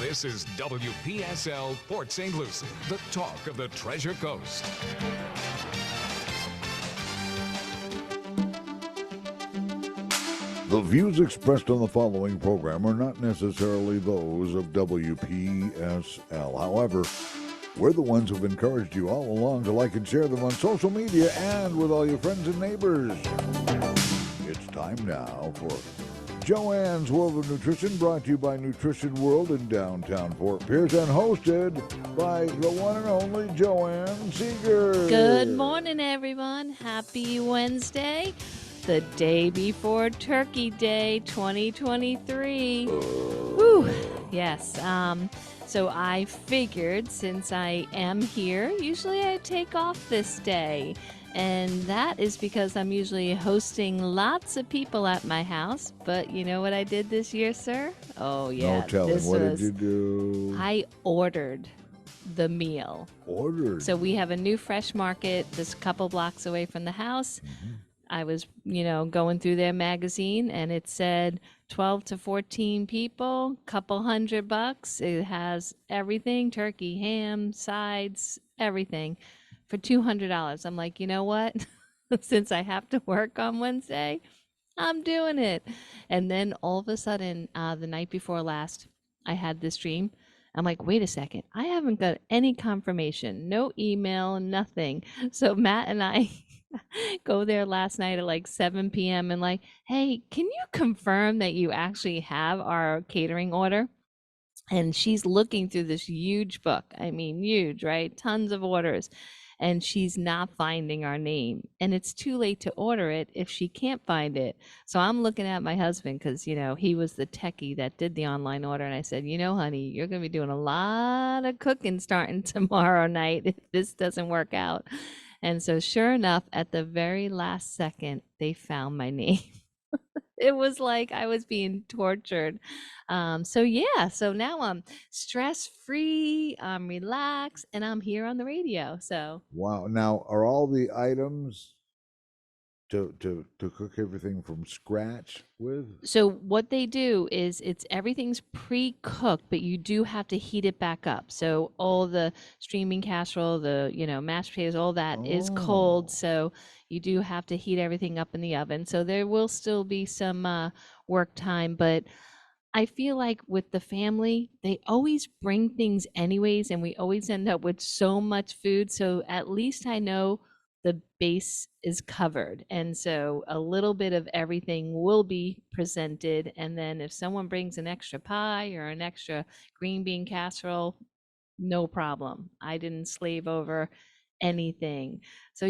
This is WPSL Port St. Lucie, the talk of the Treasure Coast. The views expressed on the following program are not necessarily those of WPSL. However, we're the ones who've encouraged you all along to like and share them on social media and with all your friends and neighbors. It's time now for Joanne's World of Nutrition, brought to you by Nutrition World in downtown Fort Pierce and hosted by the one and only Joanne Seeger. Good morning, everyone. Happy Wednesday, the day before Turkey Day 2023. Whew. Yes. So I figured since I am here, usually I take off this day. And that is because I'm usually hosting lots of people at my house. But you know what I did this year, sir? Oh, yeah. No telling. What did you do? I ordered the meal. Ordered? So we have a new fresh market just a couple blocks away from the house. Mm-hmm. I was, going through their magazine, and it said 12 to 14 people, couple $100. It has everything, turkey, ham, sides, everything, for $200. I'm like, you know what? Since I have to work on Wednesday, I'm doing it. And then all of a sudden, the night before last, I had this dream. I'm like, wait a second. I haven't got any confirmation, no email, nothing. So Matt and I go there last night at like 7 p.m. and like, hey, can you confirm that you actually have our catering order? And she's looking through this huge book. I mean, huge, right? Tons of orders. And she's not finding our name. And it's too late to order it if she can't find it. So I'm looking at my husband because, he was the techie that did the online order. And I said, honey, you're going to be doing a lot of cooking starting tomorrow night if this doesn't work out. And so sure enough, at the very last second, they found my name. It was like I was being tortured. So now I'm stress-free, I'm relaxed, and I'm here on the radio. So wow. Now, are all the items to cook everything from scratch with? So what they do is everything's pre-cooked, but you do have to heat it back up. So all the streaming casserole, the mashed potatoes, all that is cold. So you do have to heat everything up in the oven. So there will still be some work time, but I feel like with the family, they always bring things anyways, and we always end up with so much food. So at least I know the base is covered. And so a little bit of everything will be presented. And then if someone brings an extra pie or an extra green bean casserole, no problem. I didn't slave over anything. So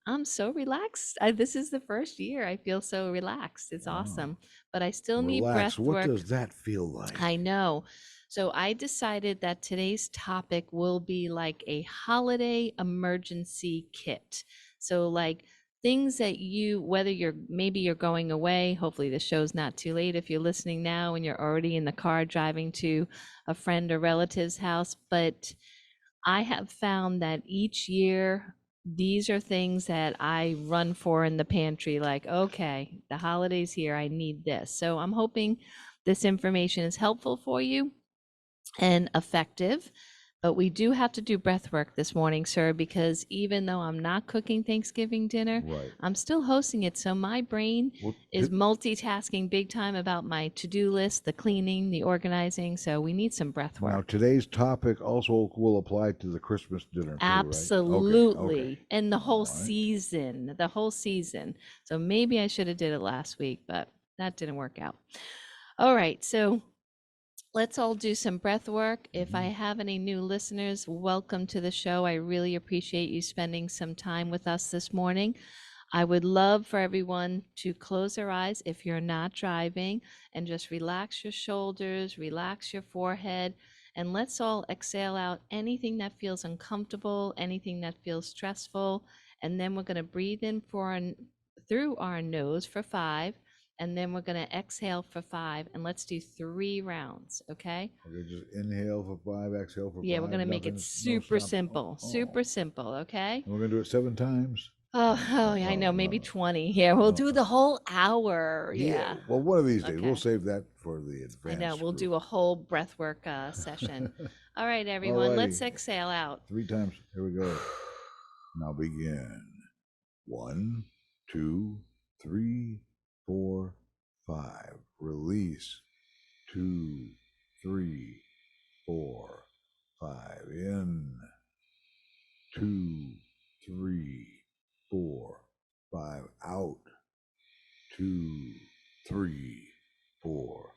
I'm so relaxed. This is the first year I feel so relaxed. It's awesome. But I still need breath work. What does that feel like? I know. So I decided that today's topic will be like a holiday emergency kit. So like things that whether you're going away, hopefully the show's not too late if you're listening now and you're already in the car driving to a friend or relative's house. But I have found that each year, these are things that I run for in the pantry, like, okay, the holidays here, I need this. So I'm hoping this information is helpful for you and effective. But we do have to do breath work this morning, sir, because even though I'm not cooking Thanksgiving dinner, right, I'm still hosting it. So my brain is multitasking big time about my to-do list, the cleaning, the organizing. So we need some breath work. Now, today's topic also will apply to the Christmas dinner, too, absolutely. Right? Okay. And the whole season, So maybe I should have did it last week, but that didn't work out. All right. So let's all do some breath work. If I have any new listeners, welcome to the show. I really appreciate you spending some time with us this morning. I would love for everyone to close their eyes if you're not driving and just relax your shoulders, relax your forehead, and let's all exhale out anything that feels uncomfortable, anything that feels stressful. And then we're going to breathe in through our nose for 5. And then we're going to exhale for 5, and let's do 3 rounds, okay? Okay, just inhale for 5, exhale for 5. Yeah, we're going to make it super simple, super simple, okay? And we're going to do it 7 times. Oh, yeah, I know, maybe 20. Yeah, we'll do the whole hour. Yeah. Yeah. Well, one of these days we'll Okay. save that for the I know. advanced We'll group. do a whole breathwork session. All right, All everyone, let's righty. exhale out. 3 times. Here we go. Now begin. 1, 2, 3, 4, 5. Release. 2, 3, 4, 5. In. 2, 3, 4, 5. Out. 2, 3, 4,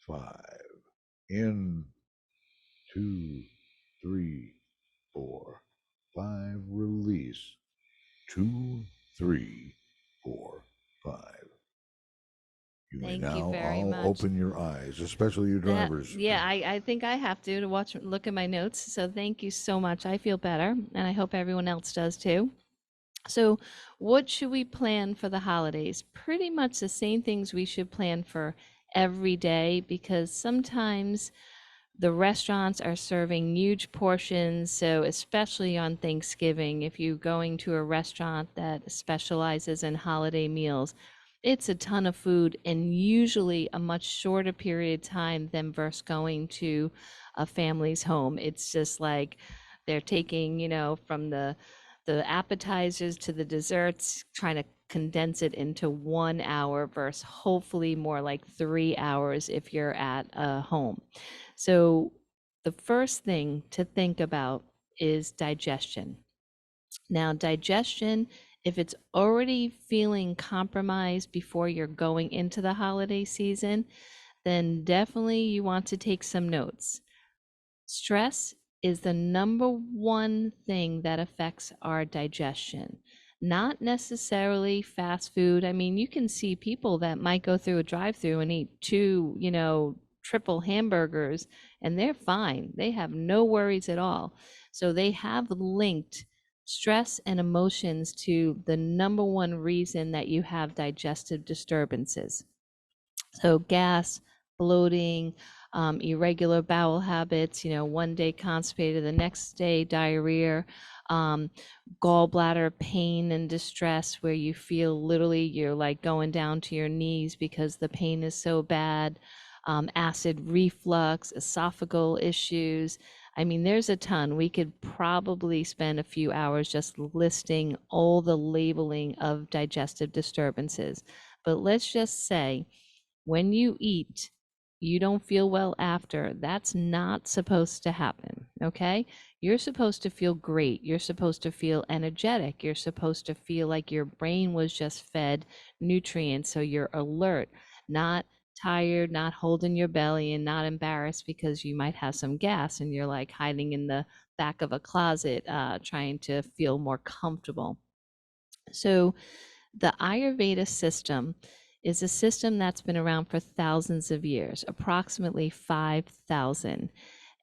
5. In. 2, 3, 4, 5. Release. 2, 3, 4, 5. You may Thank you now very all much. open your eyes, especially you drivers. Yeah, I think I have to watch, look at my notes. So thank you so much. I feel better, and I hope everyone else does too. So, what should we plan for the holidays? Pretty much the same things we should plan for every day, because sometimes the restaurants are serving huge portions. So, especially on Thanksgiving, if you're going to a restaurant that specializes in holiday meals, it's a ton of food and usually a much shorter period of time than versus going to a family's home. It's just like they're taking, from the appetizers to the desserts, trying to condense it into 1 hour versus hopefully more like 3 hours if you're at a home. So the first thing to think about is digestion. Now, digestion, if it's already feeling compromised before you're going into the holiday season, then definitely you want to take some notes. Stress is the number one thing that affects our digestion, not necessarily fast food. I mean, you can see people that might go through a drive-through and eat two, triple hamburgers, and they're fine. They have no worries at all. So they have linked stress and emotions to the number one reason that you have digestive disturbances. So gas, bloating, irregular bowel habits, one day constipated, the next day diarrhea, um, gallbladder pain and distress where you feel literally you're like going down to your knees because the pain is so bad, acid reflux, esophageal issues. I mean, there's a ton. We could probably spend a few hours just listing all the labeling of digestive disturbances. But let's just say, when you eat, you don't feel well after. That's not supposed to happen, okay? You're supposed to feel great. You're supposed to feel energetic. You're supposed to feel like your brain was just fed nutrients, so you're alert, not tired, not holding your belly, and not embarrassed because you might have some gas and you're like hiding in the back of a closet, trying to feel more comfortable. So, the Ayurveda system is a system that's been around for thousands of years, approximately 5,000.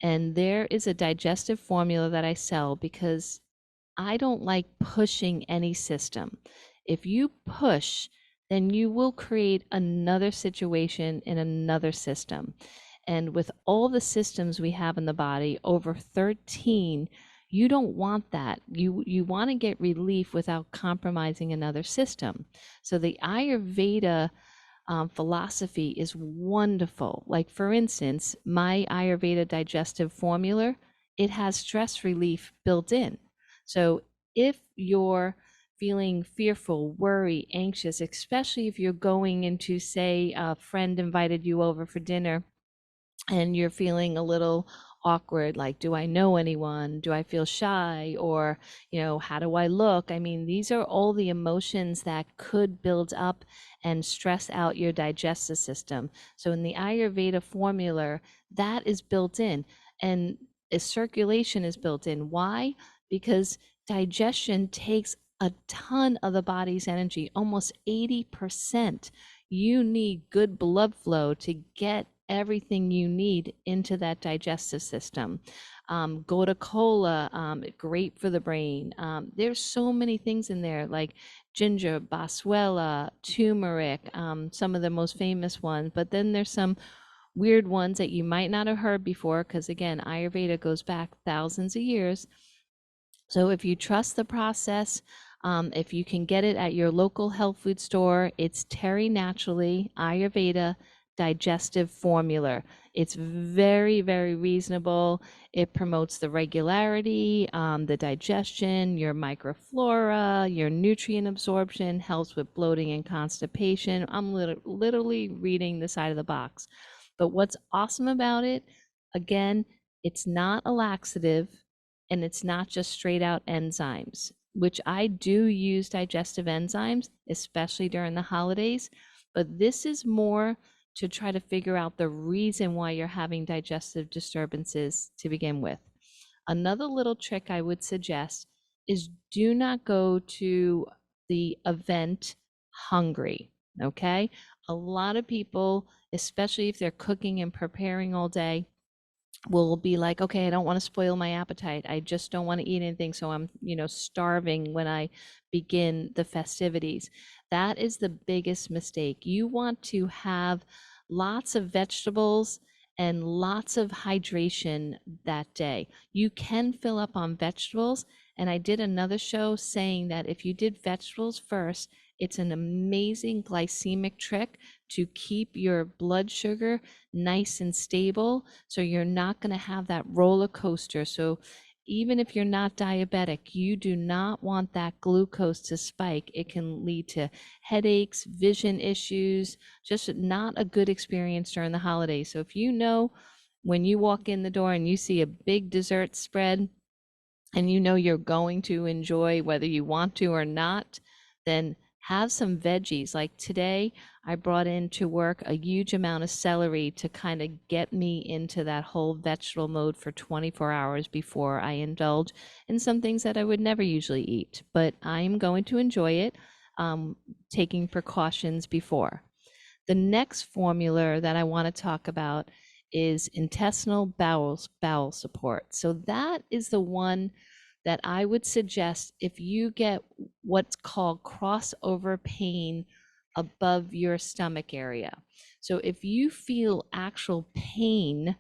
And there is a digestive formula that I sell because I don't like pushing any system. If you push, then you will create another situation in another system. And with all the systems we have in the body, over 13, you don't want that. You want to get relief without compromising another system. So the Ayurveda philosophy is wonderful. Like, for instance, my Ayurveda digestive formula, it has stress relief built in. So if you're feeling fearful, worry, anxious, especially if you're going into, say, a friend invited you over for dinner and you're feeling a little awkward, like, do I know anyone? Do I feel shy? Or, how do I look? I mean, these are all the emotions that could build up and stress out your digestive system. So in the Ayurveda formula, that is built in, and a circulation is built in. Why? Because digestion takes a ton of the body's energy, almost 80%. You need good blood flow to get everything you need into that digestive system. Gotu kola, great for the brain. There's so many things in there, like ginger, boswellia, turmeric, some of the most famous ones. But then there's some weird ones that you might not have heard before, because again, Ayurveda goes back thousands of years. So if you trust the process, If you can get it at your local health food store, it's Terry Naturally Ayurveda Digestive Formula. It's very, very reasonable. It promotes the regularity, the digestion, your microflora, your nutrient absorption, helps with bloating and constipation. I'm literally reading the side of the box. But what's awesome about it, again, it's not a laxative and it's not just straight out enzymes, which I do use digestive enzymes, especially during the holidays. But this is more to try to figure out the reason why you're having digestive disturbances to begin with. Another little trick I would suggest is do not go to the event hungry. Okay. A lot of people, especially if they're cooking and preparing all day, will be like, okay, I don't want to spoil my appetite. I just don't want to eat anything. So I'm, starving when I begin the festivities. That is the biggest mistake. You want to have lots of vegetables and lots of hydration that day. You can fill up on vegetables. And I did another show saying that if you did vegetables first, it's an amazing glycemic trick to keep your blood sugar nice and stable, so you're not going to have that roller coaster. So even if you're not diabetic, you do not want that glucose to spike. It can lead to headaches, vision issues, just not a good experience during the holidays. So if you know when you walk in the door and you see a big dessert spread and you know you're going to enjoy whether you want to or not, then have some veggies. Like today, I brought in to work a huge amount of celery to kind of get me into that whole vegetable mode for 24 hours before I indulge in some things that I would never usually eat. But I'm going to enjoy it, taking precautions before. The next formula that I want to talk about is intestinal bowel support. So that is the one that I would suggest if you get what's called crossover pain above your stomach area. So if you feel actual pain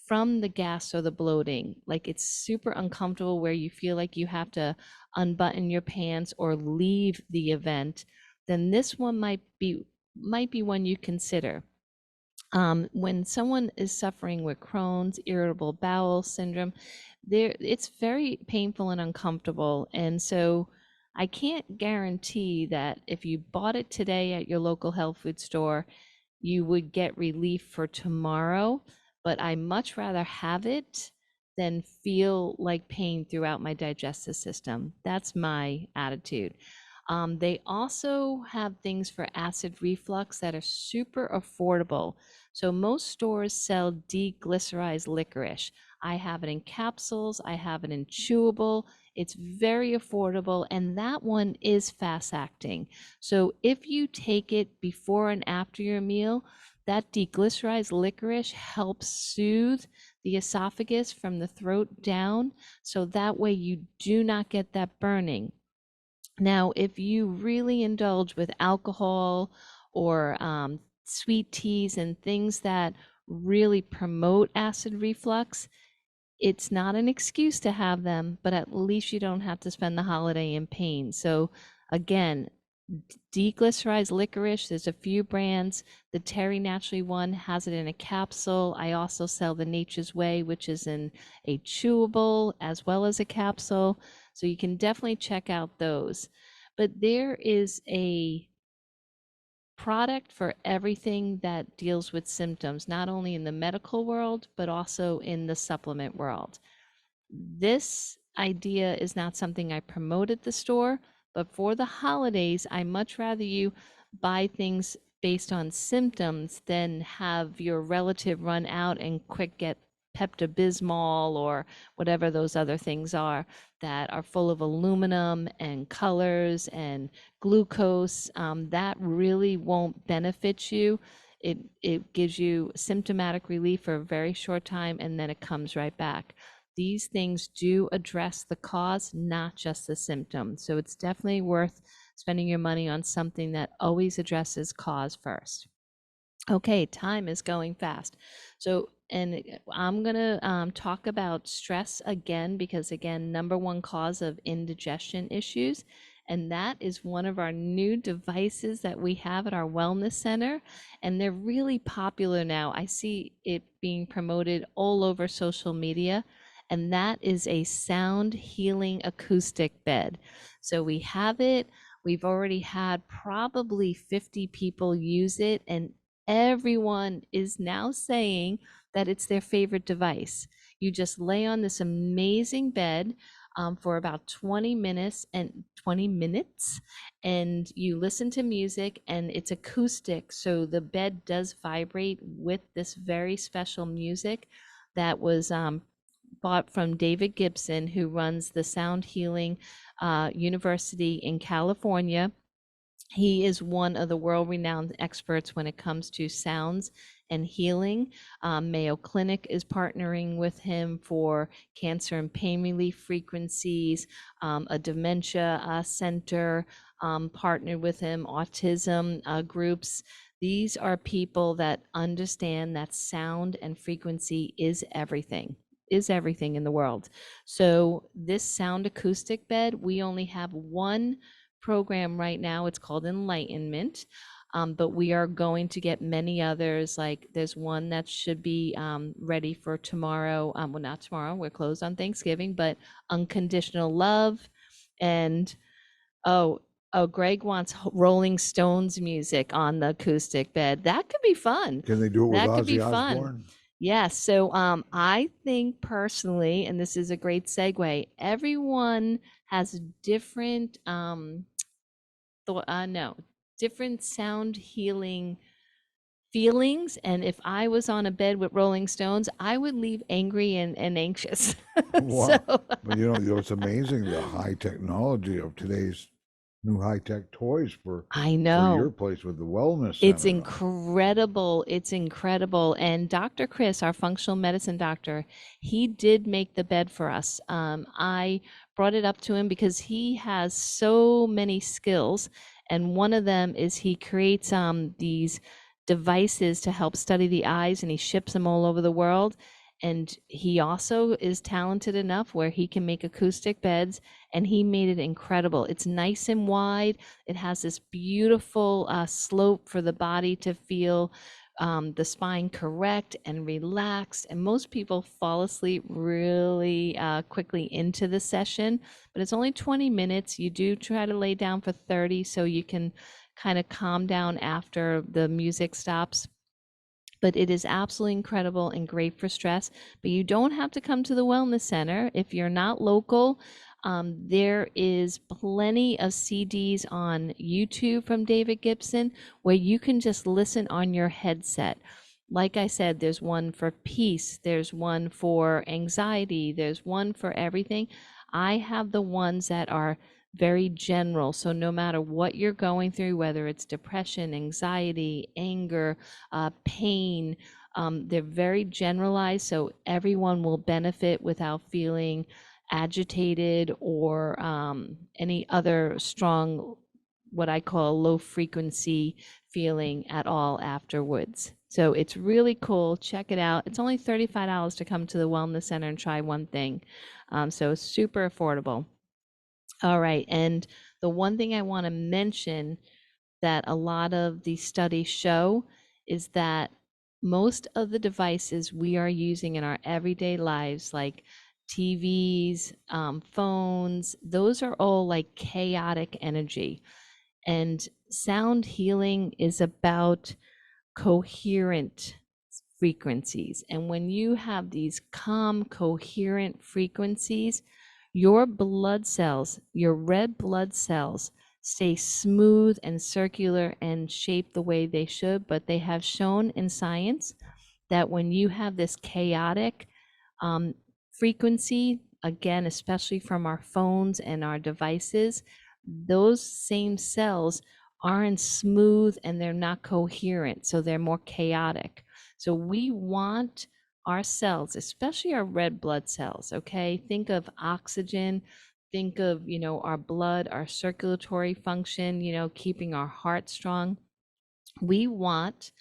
from the gas or the bloating, like it's super uncomfortable where you feel like you have to unbutton your pants or leave the event, then this one might be one you consider. When someone is suffering with Crohn's, irritable bowel syndrome, it's very painful and uncomfortable. And so I can't guarantee that if you bought it today at your local health food store, you would get relief for tomorrow. But I much rather have it than feel like pain throughout my digestive system. That's my attitude. They also have things for acid reflux that are super affordable. So most stores sell deglycerized licorice. I have it in capsules, I have it in chewable. It's very affordable, and that one is fast acting. So if you take it before and after your meal, that deglycerized licorice helps soothe the esophagus from the throat down, so that way you do not get that burning. Now, if you really indulge with alcohol or sweet teas and things that really promote acid reflux, it's not an excuse to have them, but at least you don't have to spend the holiday in pain. So again, deglycerized licorice, there's a few brands. The Terry Naturally one has it in a capsule. I also sell the Nature's Way, which is in a chewable as well as a capsule. So you can definitely check out those. But there is a product for everything that deals with symptoms, not only in the medical world, but also in the supplement world. This idea is not something I promote at the store, but for the holidays, I much rather you buy things based on symptoms than have your relative run out and quick get Pepto-Bismol or whatever those other things are that are full of aluminum and colors and glucose. That really won't benefit you. It gives you symptomatic relief for a very short time and then it comes right back. These things do address the cause, not just the symptom. So it's definitely worth spending your money on something that always addresses cause first. Okay, time is going fast. So, and I'm going to talk about stress again, because again, number one cause of indigestion issues. And that is one of our new devices that we have at our wellness center. And they're really popular now. I see it being promoted all over social media. And that is a sound healing acoustic bed. So we have it. We've already had probably 50 people use it, and everyone is now saying that it's their favorite device. You just lay on this amazing bed for about 20 minutes, and you listen to music, and it's acoustic. So the bed does vibrate with this very special music that was bought from David Gibson, who runs the Sound Healing University in California. He is one of the world-renowned experts when it comes to sounds and healing. Mayo Clinic is partnering with him for cancer and pain relief frequencies. A dementia center partnered with him, autism groups. These are people that understand that sound and frequency is everything in the world. So this sound acoustic bed, we only have one program right now. It's called Enlightenment. But we are going to get many others. Like there's one that should be ready for tomorrow. Well, not tomorrow, we're closed on Thanksgiving, but Unconditional Love. And oh, Greg wants Rolling Stones music on the acoustic bed. That could be fun. Can they do it with That could be Ozzy fun. Osbourne? Yes. So I think personally, and this is a great segue, everyone has different different sound healing feelings. And if I was on a bed with Rolling Stones, I would leave angry and anxious. Wow. So But it's amazing the high technology of today's new high-tech toys for I your know. place with the wellness It's center. incredible. It's incredible. And Dr. Chris, our functional medicine doctor, he did make the bed for us. I brought it up to him because he has so many skills. And one of them is he creates these devices to help study the eyes, and he ships them all over the world. And he also is talented enough where he can make acoustic beds, and he made it incredible. It's nice and wide. It has this beautiful slope for the body to feel the spine correct and relaxed. And most people fall asleep really quickly into the session, but it's only 20 minutes. You do try to lay down for 30 so you can kind of calm down after the music stops. But it is absolutely incredible and great for stress. But you don't have to come to the wellness center if you're not local. There is plenty of CDs on YouTube from David Gibson where you can just listen on your headset. Like I said, there's one for peace, there's one for anxiety, there's one for everything. I have the ones that are very general. So no matter what you're going through, whether it's depression, anxiety, anger, pain, they're very generalized. So everyone will benefit without feeling agitated or any other strong, what I call low frequency feeling at all afterwards. So it's really cool. Check it out. It's only $35 to come to the Wellness Center and try one thing. So super affordable. All right. And the one thing I want to mention that a lot of the studies show is that most of the devices we are using in our everyday lives, like TVs, phones, those are all like chaotic energy. And sound healing is about coherent frequencies. And when you have these calm, coherent frequencies, your blood cells, your red blood cells, stay smooth and circular and shaped the way they should. But they have shown in science that when you have this chaotic frequency, again, especially from our phones and our devices, those same cells aren't smooth and they're not coherent, so they're more chaotic. So we want our cells, especially our red blood cells, okay? Think of oxygen, think of, our blood, our circulatory function, keeping our heart strong. We want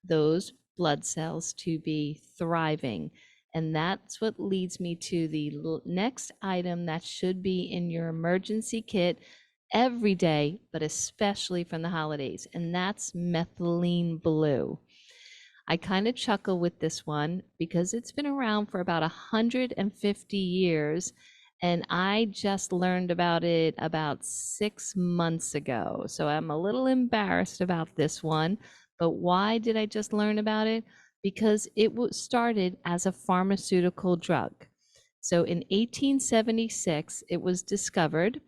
those blood cells to be thriving. And that's what leads me to the next item that should be in your emergency kit. every day, but especially from the holidays, and that's methylene blue. I kind of chuckle with this one because it's been around for about 150 years, and I just learned about it about 6 months ago. So I'm a little embarrassed about this one. But why did I just learn about it? Because it was started as a pharmaceutical drug. So in 1876, it was discovered,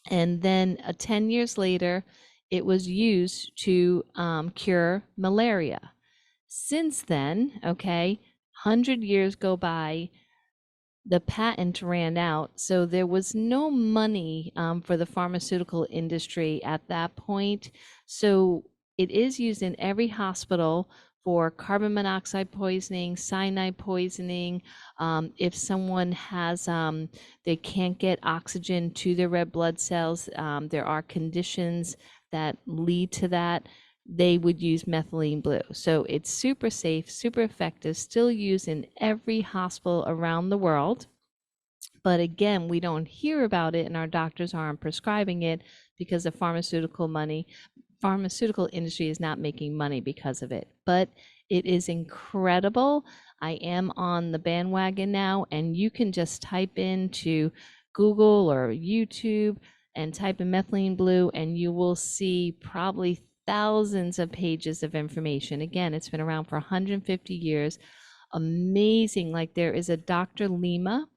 and then 10 years later, it was used to cure malaria. Since then, okay, 100 years go by, the patent ran out, so there was no money for the pharmaceutical industry at that point. So it is used in every hospital for carbon monoxide poisoning, cyanide poisoning. If someone has, they can't get oxygen to their red blood cells, there are conditions that lead to that. They would use methylene blue. So it's super safe, super effective, still used in every hospital around the world. But again, we don't hear about it and our doctors aren't prescribing it because the pharmaceutical industry is not making money because of it. But it is incredible. I am on the bandwagon now, and you can just type into Google or YouTube and type in methylene blue, and you will see probably thousands of pages of information. Again, it's been around for 150 years. Amazing. Like, there is a Dr. Lima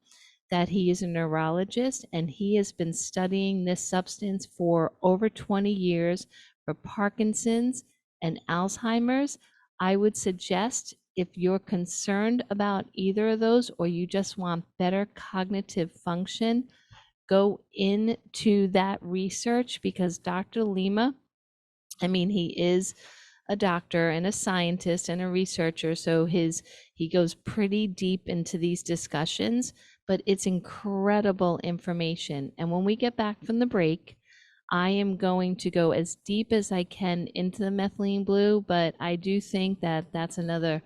that he is a neurologist, and he has been studying this substance for over 20 years for Parkinson's and Alzheimer's. I would suggest, if you're concerned about either of those or you just want better cognitive function, go into that research, because Dr. Lima, I mean, he is a doctor and a scientist and a researcher, so he goes pretty deep into these discussions, but it's incredible information. And when we get back from the break, I am going to go as deep as I can into the methylene blue, but I do think that that's another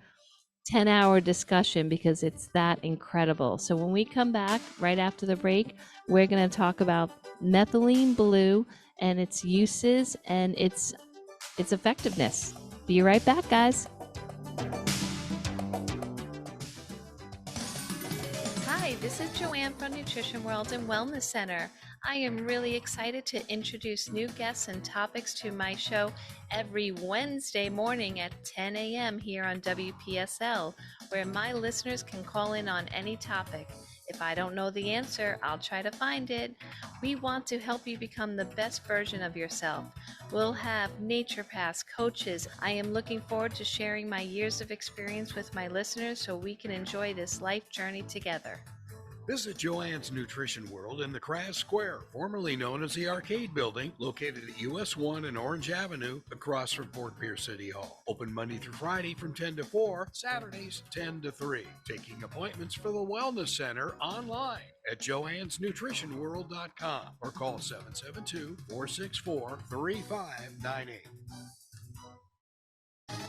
10-hour discussion because it's that incredible. So when we come back right after the break, we're going to talk about methylene blue and its uses and its effectiveness. Be right back, guys. Hi, this is Joanne from Nutrition World and Wellness Center. I am really excited to introduce new guests and topics to my show every Wednesday morning at 10 a.m. here on WPSL, where my listeners can call in on any topic. If I don't know the answer, I'll try to find it. We want to help you become the best version of yourself. We'll have naturopaths, coaches. I am looking forward to sharing my years of experience with my listeners so we can enjoy this life journey together. Visit Joanne's Nutrition World in the Crass Square, formerly known as the Arcade Building, located at US 1 and Orange Avenue, across from Fort Pierce City Hall. Open Monday through Friday from 10 to 4, Saturdays 10 to 3. Taking appointments for the Wellness Center online at joannesnutritionworld.com or call 772-464-3598.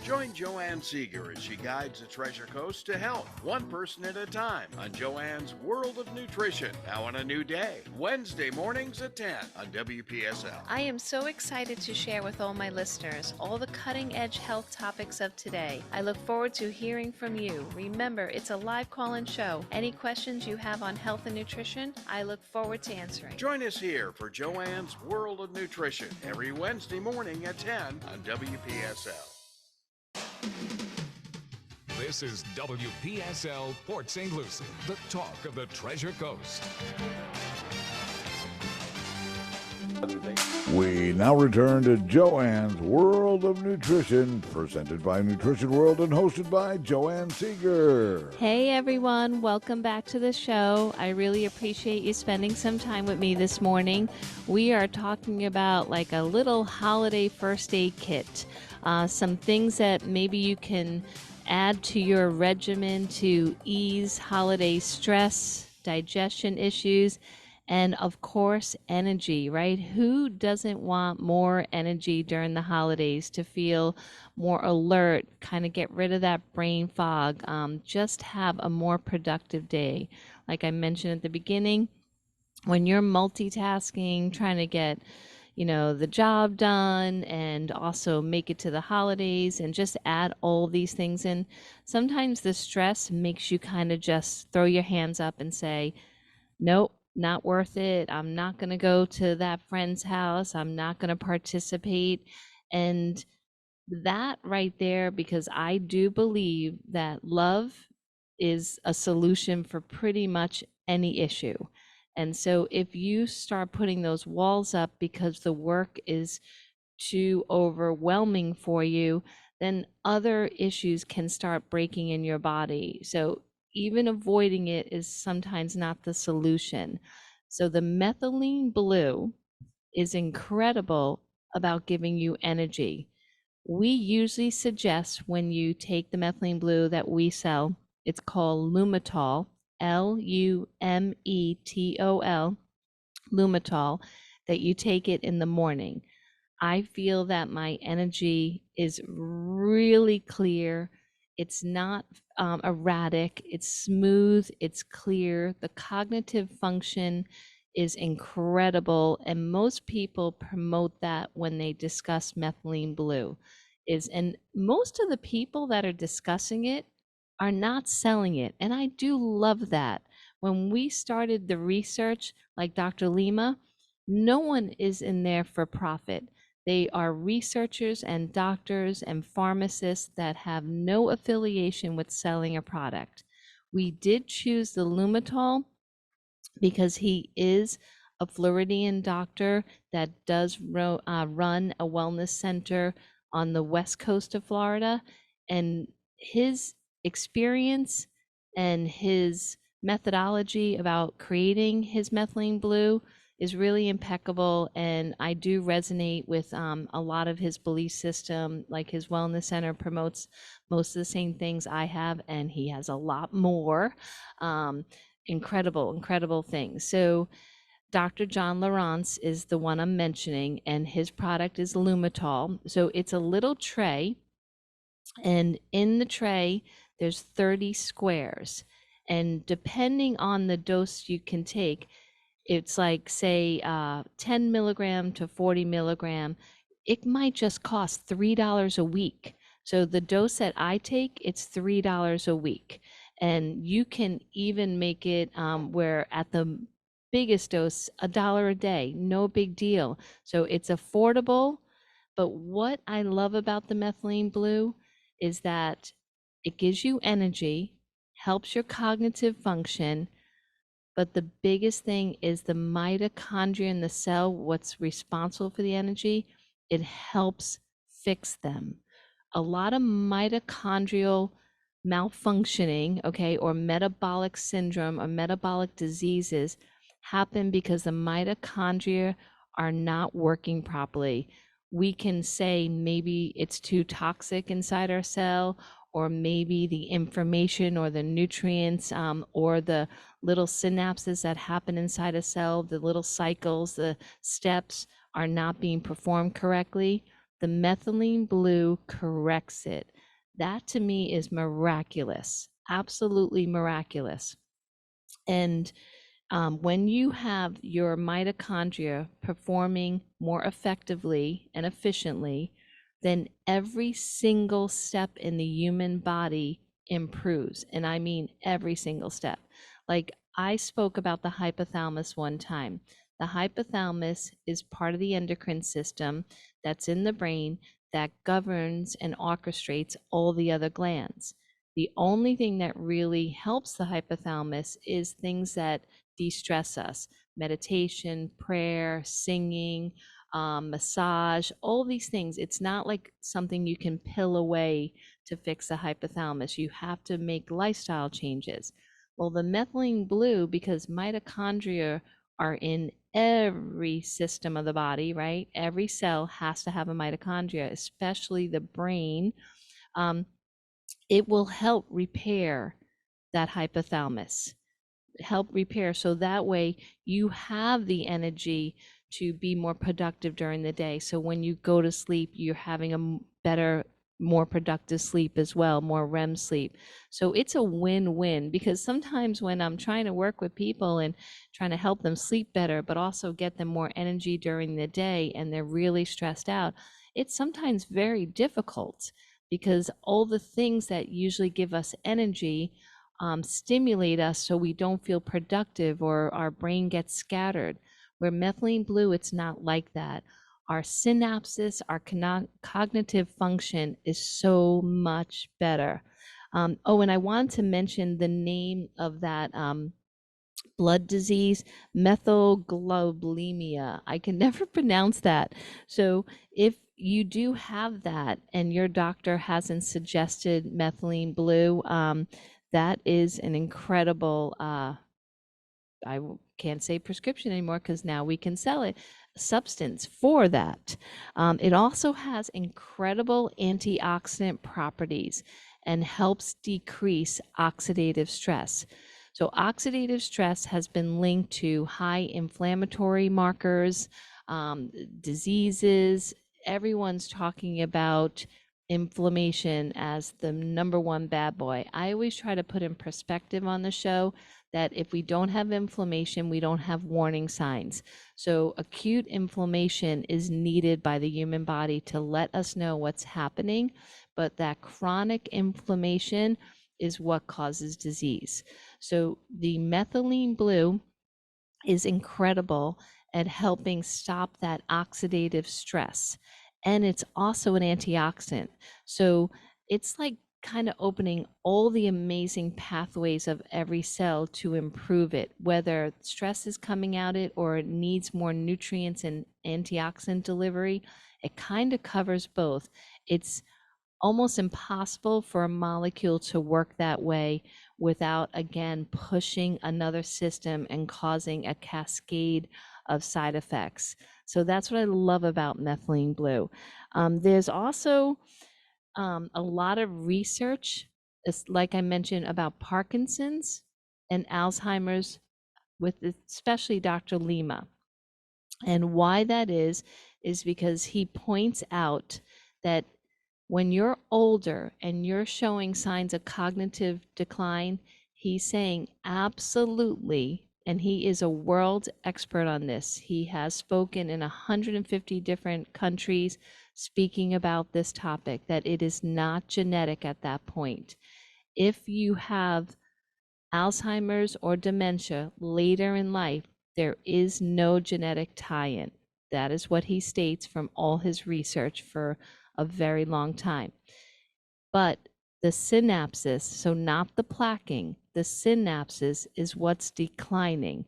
Join Joanne Seeger as she guides the Treasure Coast to health, one person at a time, on Joanne's World of Nutrition, now on a new day, Wednesday mornings at 10 on WPSL. I am so excited to share with all my listeners all the cutting-edge health topics of today. I look forward to hearing from you. Remember, it's a live call-in show. Any questions you have on health and nutrition, I look forward to answering. Join us here for Joanne's World of Nutrition every Wednesday morning at 10 on WPSL. This is WPSL Port St. Lucie, the talk of the Treasure Coast. We now return to Joanne's World of Nutrition, presented by Nutrition World and hosted by Joanne Seeger. Hey everyone, welcome back to the show. I really appreciate you spending some time with me this morning. We are talking about like a little holiday first aid kit, some things that maybe you can add to your regimen to ease holiday stress, digestion issues, and of course, energy, right? Who doesn't want more energy during the holidays to feel more alert, kind of get rid of that brain fog, just have a more productive day? Like I mentioned at the beginning, when you're multitasking, trying to get, the job done and also make it to the holidays and just add all these things in, sometimes the stress makes you kind of just throw your hands up and say, nope, not worth it. I'm not going to go to that friend's house. I'm not going to participate. And that right there, because I do believe that love is a solution for pretty much any issue. And so if you start putting those walls up because the work is too overwhelming for you, then other issues can start breaking in your body. So even avoiding it is sometimes not the solution. So the methylene blue is incredible about giving you energy. We usually suggest when you take the methylene blue that we sell, it's called Lumetol, Lumetol, Lumetol, that you take it in the morning. I feel that my energy is really clear. It's not erratic, it's smooth, it's clear. The cognitive function is incredible. And most people promote that when they discuss methylene blue. And most of the people that are discussing it are not selling it. And I do love that. When we started the research, like Dr. Lima, no one is in there for profit. They are researchers and doctors and pharmacists that have no affiliation with selling a product. We did choose the Lumitol because he is a Floridian doctor that does run a wellness center on the west coast of Florida. And his experience and his methodology about creating his methylene blue is really impeccable. And I do resonate with a lot of his belief system. Like his wellness center promotes most of the same things I have, and he has a lot more. Incredible things. So Dr. John Lawrence is the one I'm mentioning, and his product is Lumitol. So it's a little tray, and in the tray, there's 30 squares. And depending on the dose you can take, it's like, say, 10 milligram to 40 milligram, it might just cost $3 a week. So the dose that I take, it's $3 a week. And you can even make it where at the biggest dose, $1 a day, no big deal. So it's affordable. But what I love about the methylene blue is that it gives you energy, helps your cognitive function, but the biggest thing is the mitochondria in the cell, what's responsible for the energy, it helps fix them. A lot of mitochondrial malfunctioning, okay, or metabolic syndrome or metabolic diseases happen because the mitochondria are not working properly. We can say maybe it's too toxic inside our cell, or maybe the information or the nutrients or the little synapses that happen inside a cell, the little cycles, the steps are not being performed correctly. The methylene blue corrects it. That to me is miraculous, absolutely miraculous. And when you have your mitochondria performing more effectively and efficiently, then every single step in the human body improves. And I mean every single step. Like I spoke about the hypothalamus one time. The hypothalamus is part of the endocrine system that's in the brain that governs and orchestrates all the other glands. The only thing that really helps the hypothalamus is things that de-stress us: meditation, prayer, singing, massage, all these things. It's not like something you can pill away to fix the hypothalamus. You have to make lifestyle changes. Well, the methylene blue, because mitochondria are in every system of the body, right? Every cell has to have a mitochondria, especially the brain. It will help repair that hypothalamus, help repair, so that way you have the energy to be more productive during the day. So when you go to sleep, you're having a better more productive sleep as well, more REM sleep. So it's a win-win, because sometimes when I'm trying to work with people and trying to help them sleep better, but also get them more energy during the day and they're really stressed out, it's sometimes very difficult because all the things that usually give us energy stimulate us so we don't feel productive or our brain gets scattered. Where methylene blue, it's not like that. Our synapses, our cognitive function is so much better. Oh, and I wanted to mention the name of that blood disease, methylgloblemia. I can never pronounce that. So if you do have that and your doctor hasn't suggested methylene blue, that is an incredible can't say prescription anymore because now we can sell it, substance for that. It also has incredible antioxidant properties and helps decrease oxidative stress. So oxidative stress has been linked to high inflammatory markers, diseases. Everyone's talking about inflammation as the number one bad boy. I always try to put in perspective on the show that if we don't have inflammation, we don't have warning signs. So acute inflammation is needed by the human body to let us know what's happening, but that chronic inflammation is what causes disease. So the methylene blue is incredible at helping stop that oxidative stress. And it's also an antioxidant. So it's like kind of opening all the amazing pathways of every cell to improve it, whether stress is coming out it or it needs more nutrients and antioxidant delivery. It kind of covers both. It's almost impossible for a molecule to work that way without, again, pushing another system and causing a cascade of side effects. So that's what I love about methylene blue. There's also a lot of research, like I mentioned, about Parkinson's and Alzheimer's, with especially Dr. Lima. And why that is because he points out that when you're older and you're showing signs of cognitive decline, he's saying absolutely, and he is a world expert on this. He has spoken in 150 different countries speaking about this topic, that it is not genetic at that point. If you have Alzheimer's or dementia later in life, there is no genetic tie-in. That is what he states from all his research for a very long time. But the synapses, so not the plaquing, the synapses is what's declining.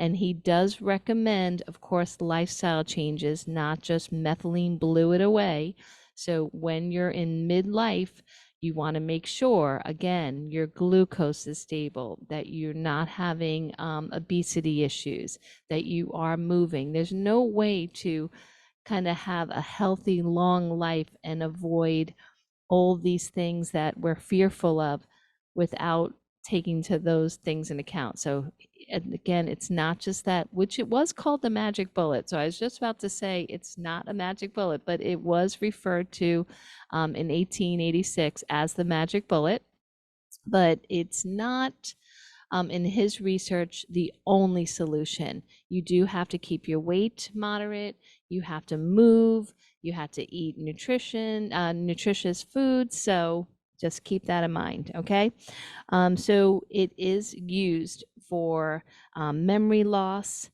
And he does recommend, of course, lifestyle changes, not just methylene blue it away. So when you're in midlife, you want to make sure, again, your glucose is stable, that you're not having obesity issues, that you are moving. There's no way to kind of have a healthy, long life and avoid all these things that we're fearful of without taking to those things in account. So again, it's not just that, which it was called the magic bullet. So I was just about to say it's not a magic bullet, but it was referred to in 1886 as the magic bullet. But it's not, in his research, the only solution. You do have to keep your weight moderate. You have to move. You have to eat nutritious foods. So just keep that in mind, okay? So it is used for memory loss,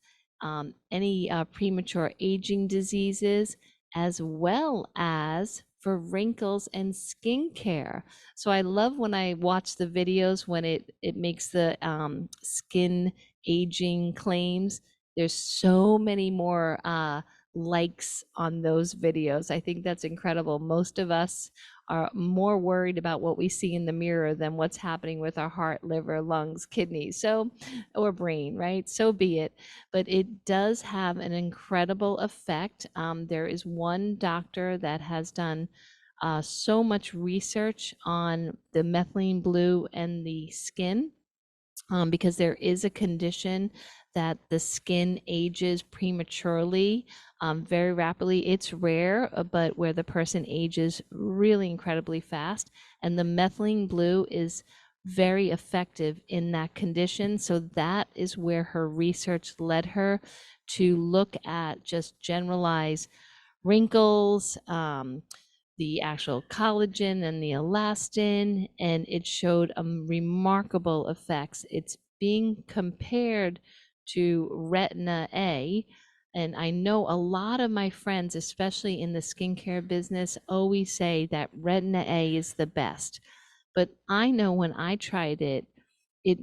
any premature aging diseases, as well as for wrinkles and skincare. So I love when I watch the videos when it makes the skin aging claims. There's so many more likes on those videos. I think that's incredible. Most of us are more worried about what we see in the mirror than what's happening with our heart, liver, lungs, kidneys, so, or brain, right? So be it. But it does have an incredible effect. There is one doctor that has done so much research on the methylene blue and the skin. because there is a condition that the skin ages prematurely, very rapidly. It's rare, but where the person ages really incredibly fast. And the methylene blue is very effective in that condition. So that is where her research led her to look at just generalized wrinkles, the actual collagen and the elastin, and it showed remarkable effects. It's being compared to retina A. And I know a lot of my friends, especially in the skincare business, always say that retina A is the best. But I know when I tried it, it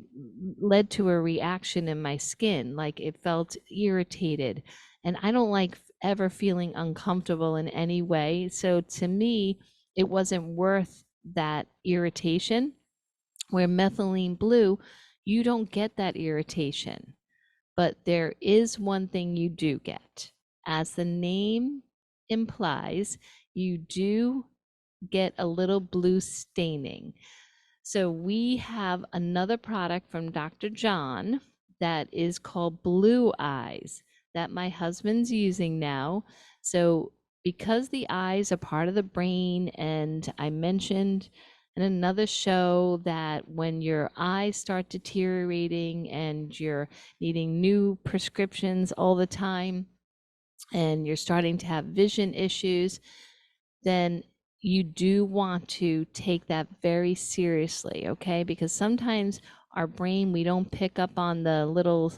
led to a reaction in my skin, like it felt irritated. And I don't like ever feeling uncomfortable in any way. So to me, it wasn't worth that irritation. Where methylene blue, you don't get that irritation. But there is one thing you do get. As the name implies, you do get a little blue staining. So we have another product from Dr. John that is called Blue Eyes that my husband's using now. So because the eyes are part of the brain, and I mentioned in another show that when your eyes start deteriorating and you're needing new prescriptions all the time and you're starting to have vision issues, then you do want to take that very seriously, okay? Because sometimes our brain, we don't pick up on the little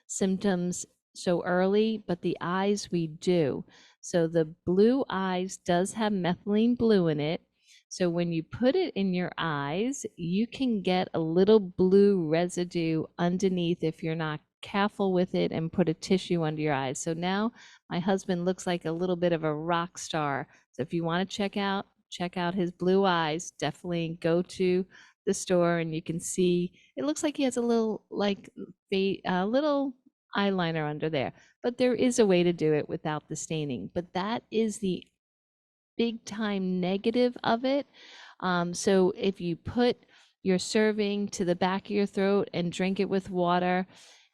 symptoms so early, but the eyes we do. So the Blue Eyes does have methylene blue in it. So when you put it in your eyes, you can get a little blue residue underneath if you're not careful with it and put a tissue under your eyes. So now my husband looks like a little bit of a rock star. So if you want to check out his Blue Eyes, definitely go to the store and you can see it looks like he has a little a little eyeliner under there. But there is a way to do it without the staining. But that is the big time negative of it. So if you put your serving to the back of your throat and drink it with water,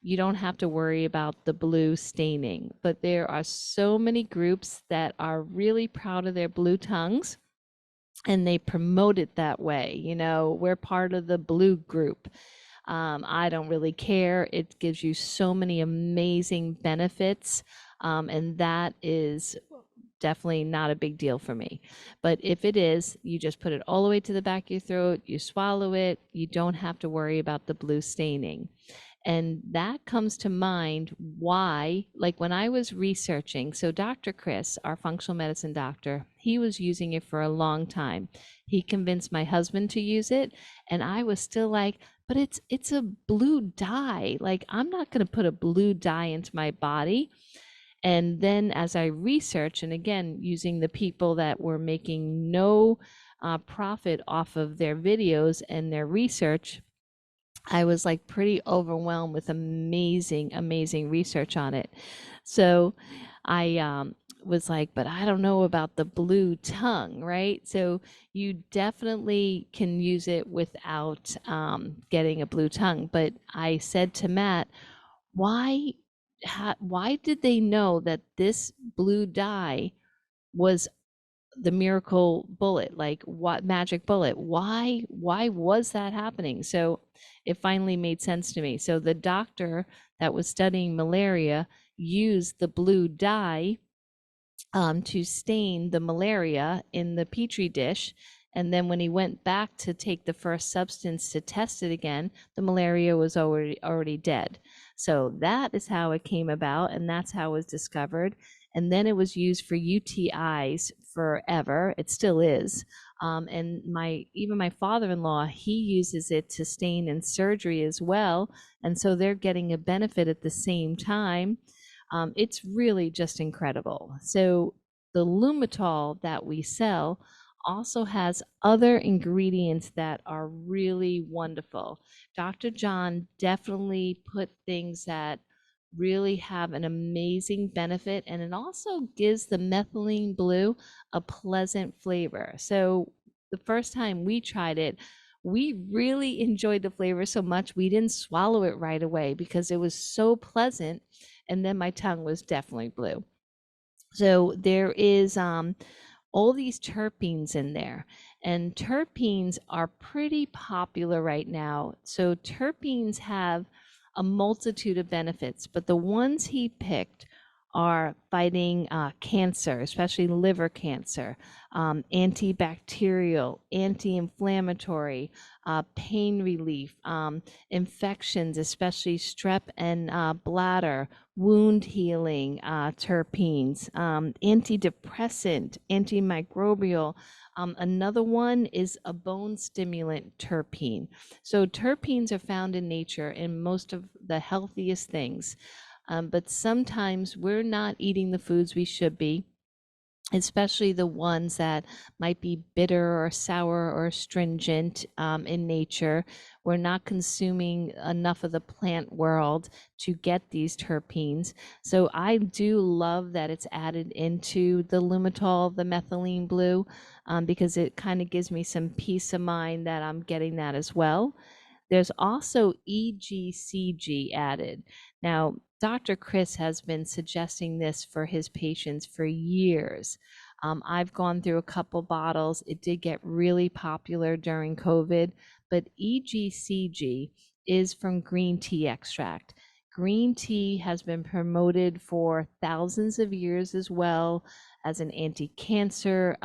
you don't have to worry about the blue staining. But there are so many groups that are really proud of their blue tongues and they promote it that way. You know, we're part of the blue group. I don't really care. It gives you so many amazing benefits. And that is definitely not a big deal for me. But if it is, you just put it all the way to the back of your throat, you swallow it, you don't have to worry about the blue staining. And that comes to mind why, like when I was researching, so Dr. Chris, our functional medicine doctor, he was using it for a long time. He convinced my husband to use it, and I was still like, but it's a blue dye. Like I'm not going to put a blue dye into my body. And then as I research, and again, using the people that were making no profit off of their videos and their research, I was like pretty overwhelmed with amazing, amazing research on it. So I was like, but I don't know about the blue tongue, right? So you definitely can use it without getting a blue tongue. But I said to Matt, why why did they know that this blue dye was the miracle bullet? Like what magic bullet? Why was that happening? So it finally made sense to me. So the doctor that was studying malaria used the blue dye to stain the malaria in the petri dish. And then when he went back to take the first substance to test it again, the malaria was already dead. So that is how it came about, and that's how it was discovered. And then it was used for UTIs forever. It still is. And even my father-in-law, he uses it to stain in surgery as well. And so they're getting a benefit at the same time. It's really just incredible. So the Lumitol that we sell also has other ingredients that are really wonderful. Dr. John definitely put things that really have an amazing benefit, and it also gives the methylene blue a pleasant flavor. So the first time we tried it, we really enjoyed the flavor so much we didn't swallow it right away because it was so pleasant, and then my tongue was definitely blue. So there is all these terpenes in there, and terpenes are pretty popular right now. So terpenes have a multitude of benefits, but the ones he picked are fighting cancer, especially liver cancer, antibacterial, anti-inflammatory, pain relief, infections, especially strep and bladder, wound healing terpenes, antidepressant, antimicrobial. Another one is a bone stimulant terpene. So terpenes are found in nature in most of the healthiest things, but sometimes we're not eating the foods we should be, especially the ones that might be bitter or sour or astringent in nature. We're not consuming enough of the plant world to get these terpenes. So I do love that it's added into the Lumitol, the methylene blue, because it kind of gives me some peace of mind that I'm getting that as well. There's also EGCG added. Now, Dr. Chris has been suggesting this for his patients for years. I've gone through a couple bottles. It did get really popular during COVID, but EGCG is from green tea extract. Green tea has been promoted for thousands of years as well as an anti-cancer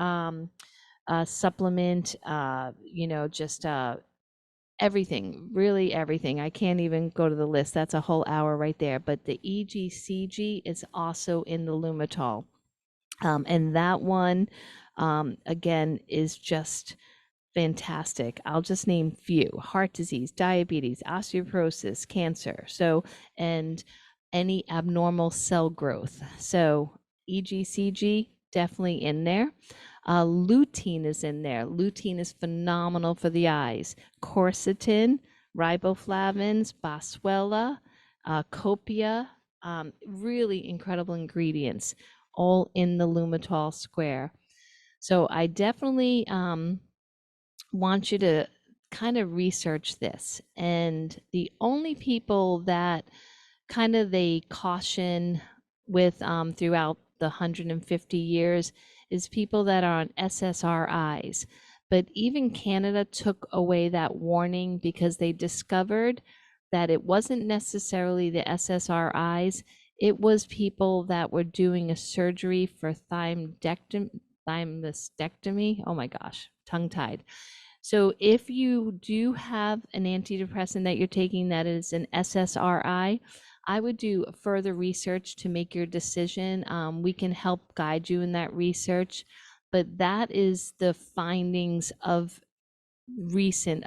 supplement, just everything, really everything. I can't even go to the list. That's a whole hour right there. But the EGCG is also in the Lumitol. And that one, again, is just fantastic. I'll just name few: heart disease, diabetes, osteoporosis, cancer. So, and any abnormal cell growth. So EGCG definitely in there. Lutein is in there. Lutein is phenomenal for the eyes. Quercetin, riboflavins, boswellia, copia, really incredible ingredients, all in the Lumitol square. So I definitely want you to kind of research this. And the only people that kind of they caution with throughout the 150 years is people that are on SSRIs. But even Canada took away that warning because they discovered that it wasn't necessarily the SSRIs, it was people that were doing a surgery for thymostectomy. Oh my gosh, tongue tied. So if you do have an antidepressant that you're taking that is an SSRI, I would do further research to make your decision. We can help guide you in that research, but that is the findings of recent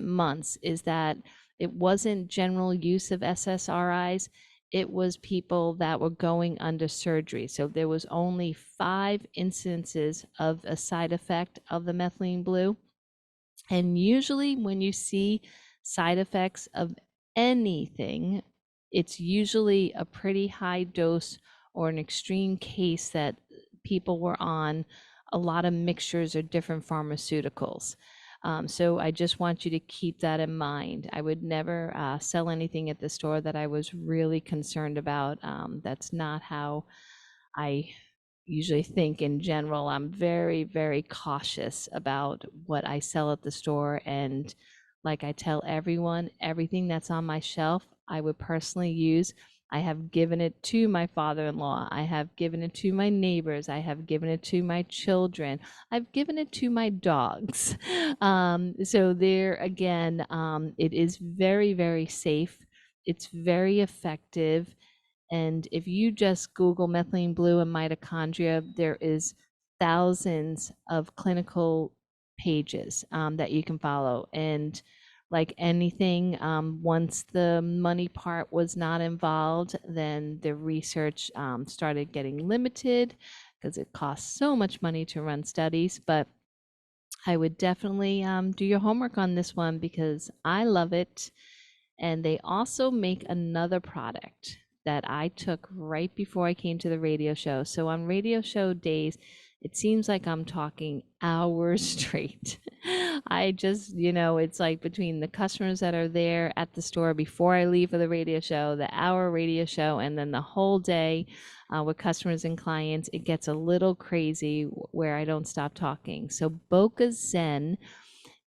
months, is that it wasn't general use of SSRIs. It was people that were going under surgery. So there was only 5 instances of a side effect of the methylene blue. And usually when you see side effects of anything, it's usually a pretty high dose or an extreme case that people were on a lot of mixtures or different pharmaceuticals. So I just want you to keep that in mind. I would never sell anything at the store that I was really concerned about. That's not how I usually think in general. I'm very, very cautious about what I sell at the store. And like I tell everyone, everything that's on my shelf, I would personally use. I have given it to my father-in-law. I have given it to my neighbors. I have given it to my children. I've given it to my dogs. So there again, it is very, very safe. It's very effective. And if you just Google methylene blue and mitochondria, there is thousands of clinical pages that you can follow. And like anything, once the money part was not involved, then the research started getting limited because it costs so much money to run studies. But I would definitely do your homework on this one because I love it. And they also make another product that I took right before I came to the radio show. So on radio show days, it seems like I'm talking hours straight. I just, it's like between the customers that are there at the store before I leave for the radio show, the hour radio show, and then the whole day with customers and clients, it gets a little crazy where I don't stop talking. So Boca Zen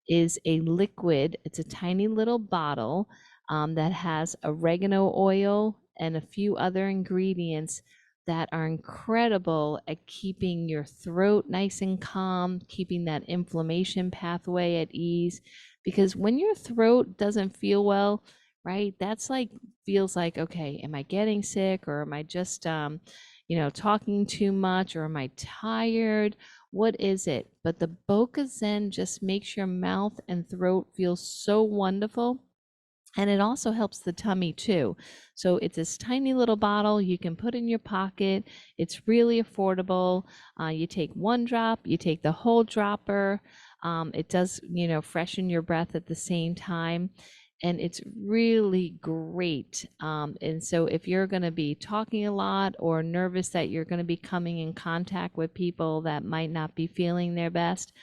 is a liquid. It's a tiny little bottle that has oregano oil and a few other ingredients that are incredible at keeping your throat nice and calm, keeping that inflammation pathway at ease. Because when your throat doesn't feel well, right, that's like, feels like, okay, am I getting sick, or am I just, talking too much, or am I tired? What is it? But the Boca Zen just makes your mouth and throat feel so wonderful. And it also helps the tummy too. So it's this tiny little bottle you can put in your pocket. It's really affordable. You take one drop, you take the whole dropper. It does, freshen your breath at the same time. And it's really great. And so if you're going to be talking a lot or nervous that you're going to be coming in contact with people that might not be feeling their best,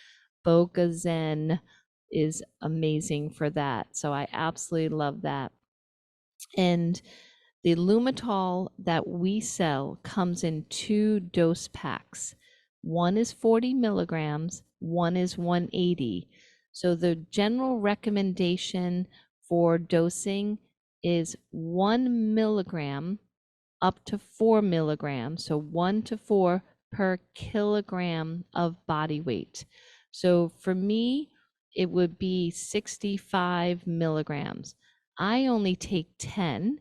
Boca Zen is amazing for that. So I absolutely love that. And the Lumitol that we sell comes in 2 dose packs. One is 40 milligrams, one is 180. So the general recommendation for dosing is 1 milligram up to 4 milligrams. So 1 to 4 per kilogram of body weight. So for me, it would be 65 milligrams. I only take 10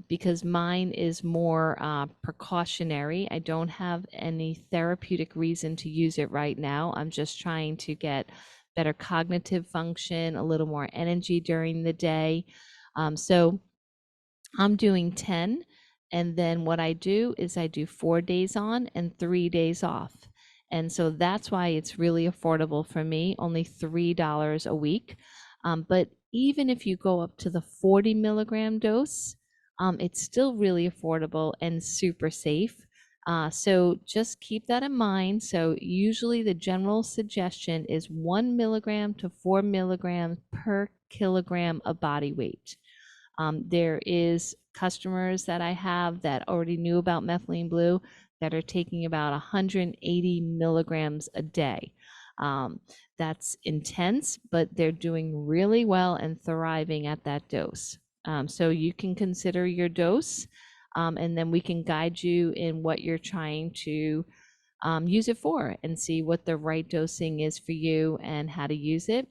because mine is more precautionary. I don't have any therapeutic reason to use it right now. I'm just trying to get better cognitive function, a little more energy during the day. So I'm doing 10. And then what I do is I do 4 days on and 3 days off. And so that's why it's really affordable for me, only $3 a week. But even if you go up to the 40 milligram dose, it's still really affordable and super safe. So just keep that in mind. So usually the general suggestion is 1 milligram to 4 milligrams per kilogram of body weight. There is customers that I have that already knew about methylene blue that are taking about 180 milligrams a day. That's intense, but they're doing really well and thriving at that dose. So you can consider your dose, and then we can guide you in what you're trying to use it for, and see what the right dosing is for you and how to use it.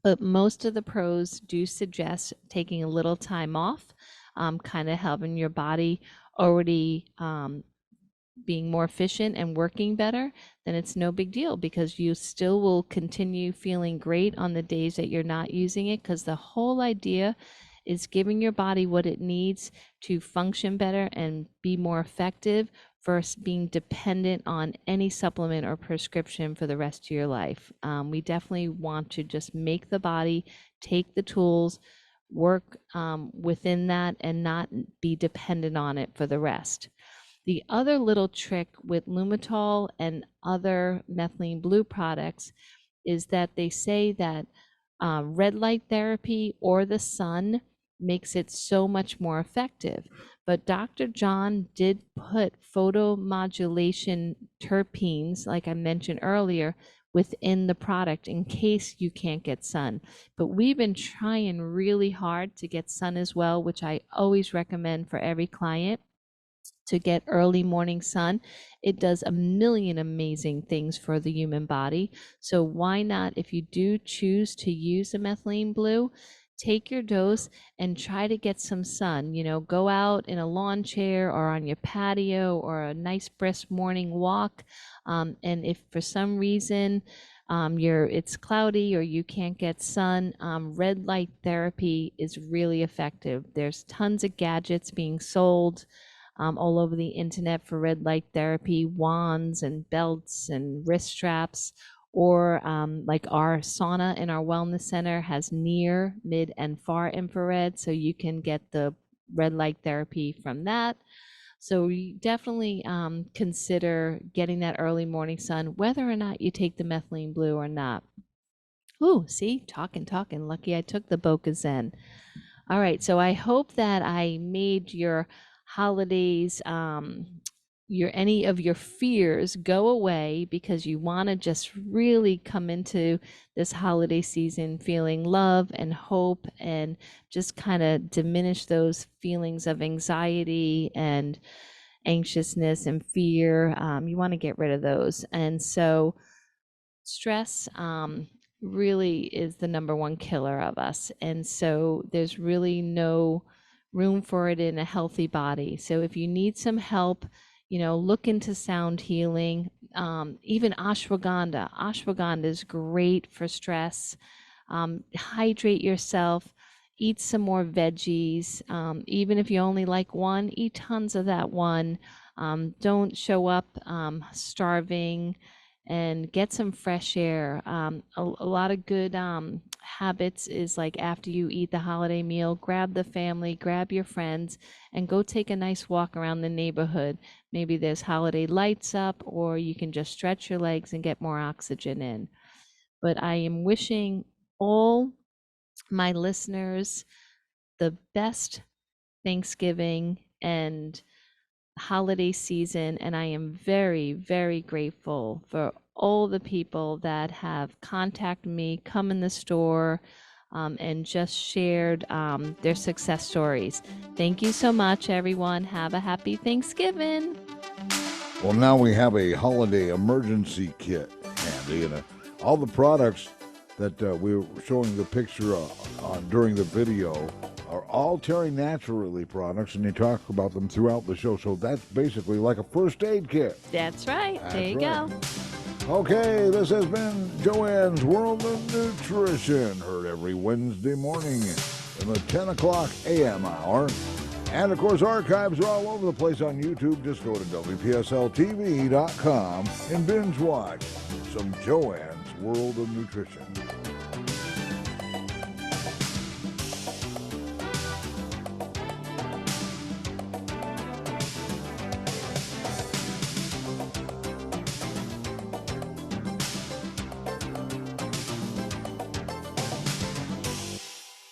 But most of the pros do suggest taking a little time off, kind of helping your body already being more efficient and working better. Then it's no big deal, because you still will continue feeling great on the days that you're not using it, because the whole idea is giving your body what it needs to function better and be more effective versus being dependent on any supplement or prescription for the rest of your life. We definitely want to just make the body take the tools, work within that, and not be dependent on it for the rest. The other little trick with Lumitol and other methylene blue products is that they say that red light therapy or the sun makes it so much more effective. But Dr. John did put photomodulation terpenes, like I mentioned earlier, within the product in case you can't get sun. But we've been trying really hard to get sun as well, which I always recommend for every client, to get early morning sun. It does a million amazing things for the human body. So why not, if you do choose to use the methylene blue, take your dose and try to get some sun. Go out in a lawn chair or on your patio or a nice brisk morning walk. And if for some reason it's cloudy or you can't get sun, red light therapy is really effective. There's tons of gadgets being sold all over the internet for red light therapy, wands and belts and wrist straps, or like our sauna in our wellness center has near, mid, and far infrared, so you can get the red light therapy from that. So you definitely consider getting that early morning sun, whether or not you take the methylene blue or not. Ooh, see, talking. Lucky I took the Boca-Zen. All right, so I hope that I made your holidays, your any of your fears go away, because you want to just really come into this holiday season feeling love and hope, and just kind of diminish those feelings of anxiety and anxiousness and fear. You want to get rid of those. And so stress really is the number one killer of us. And so there's really no room for it in a healthy body. So if you need some help, look into sound healing. Even ashwagandha. Ashwagandha is great for stress. Hydrate yourself. Eat some more veggies. Even if you only like one, eat tons of that one. Don't show up starving, and get some fresh air. A lot of good habits is like, after you eat the holiday meal, grab the family, grab your friends, and go take a nice walk around the neighborhood. Maybe there's holiday lights up, or you can just stretch your legs and get more oxygen in. But I am wishing all my listeners the best Thanksgiving and holiday season, and I am very, very grateful for all the people that have contacted me, come in the store, and just shared their success stories. Thank you so much, everyone. Have a happy Thanksgiving. Well, now we have a holiday emergency kit handy, and all the products that we were showing the picture during the video are all Terry Naturally products, and they talk about them throughout the show. So that's basically like a first aid kit. That's right. There you go. Okay, this has been Joanne's World of Nutrition, heard every Wednesday morning in the 10 o'clock a.m. hour. And, of course, archives are all over the place on YouTube. Just go to WPSLTV.com and binge watch some Joanne's World of Nutrition.